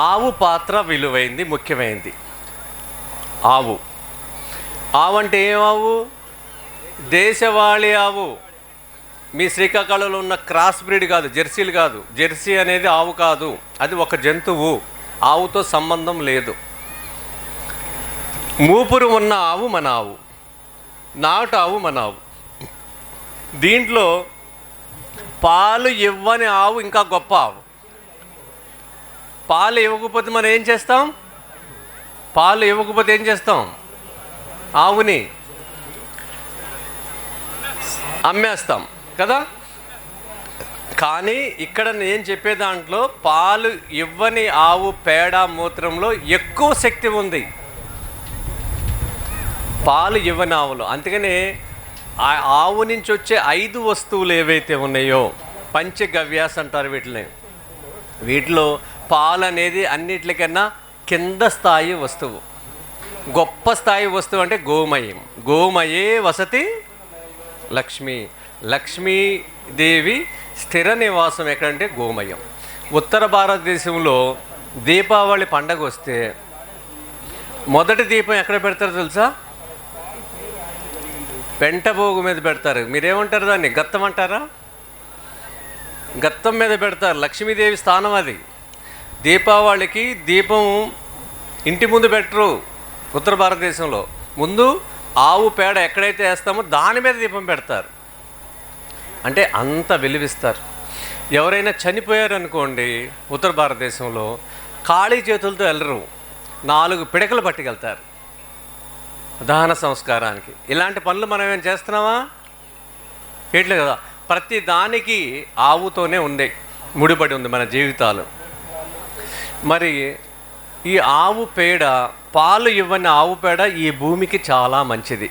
ఆవు పాత్ర విలువైంది, ముఖ్యమైనది. ఆవు ఆవు అంటే ఏం ఆవు? దేశవాళీ ఆవు. మీ శ్రీకాకుళంలో ఉన్న క్రాస్ బ్రీడ్ కాదు, జెర్సీలు కాదు. జెర్సీ అనేది ఆవు కాదు, అది ఒక జంతువు, ఆవుతో సంబంధం లేదు. మూపురు ఉన్న ఆవు మన ఆవు, నాటు ఆవు మన ఆవు. దీంట్లో పాలు ఇవ్వని ఆవు ఇంకా గొప్ప ఆవు. పాలు ఇవ్వకపోతే మనం ఏం చేస్తాం? పాలు ఇవ్వకపోతే ఏం చేస్తాం? ఆవుని అమ్మేస్తాం కదా. కానీ ఇక్కడ నేను చెప్పే దాంట్లో పాలు ఇవ్వని ఆవు పేడ మూత్రంలో ఎక్కువ శక్తి ఉంది, పాలు ఇవ్వని ఆవులు. అందుకని ఆ ఆవు నుంచి వచ్చే 5 వస్తువులు ఏవైతే ఉన్నాయో, పంచగవ్యాస్ అంటారు వీటిని. వీటిలో పాలు అనేది అన్నిటికన్నా కింద స్థాయి వస్తువు. గొప్ప స్థాయి వస్తువు అంటే గోమయం. గోమయే వసతి లక్ష్మి. లక్ష్మీదేవి స్థిర నివాసం ఎక్కడంటే గోమయం. ఉత్తర భారతదేశంలో దీపావళి పండగ వస్తే మొదటి దీపం ఎక్కడ పెడతారో తెలుసా? పెంటబోగు మీద పెడతారు. మీరేమంటారు దాన్ని? గత్తం అంటారా? గత్తం మీద పెడతారు. లక్ష్మీదేవి స్థానం అది. దీపావళికి దీపం ఇంటి ముందు పెట్టరు ఉత్తర భారతదేశంలో. ముందు ఆవు పేడ ఎక్కడైతే వేస్తామో దాని మీద దీపం పెడతారు. అంటే అంత విలువిస్తారు. ఎవరైనా చనిపోయారనుకోండి ఉత్తర భారతదేశంలో, ఖాళీ చేతులతో వెళ్ళరు, 4 పిడకలు పట్టుకెళ్తారు దహన సంస్కారానికి. ఇలాంటి పనులు మనం ఏం చేస్తున్నామా? ఏట్లే కదా. ప్రతి దానికి ఆవుతోనే ఉంది, ముడిపడి ఉంది మన జీవితాలు. మరి ఈ ఆవు పేడ, పాలు ఇవ్వని ఆవు పేడ ఈ భూమికి చాలా మంచిది.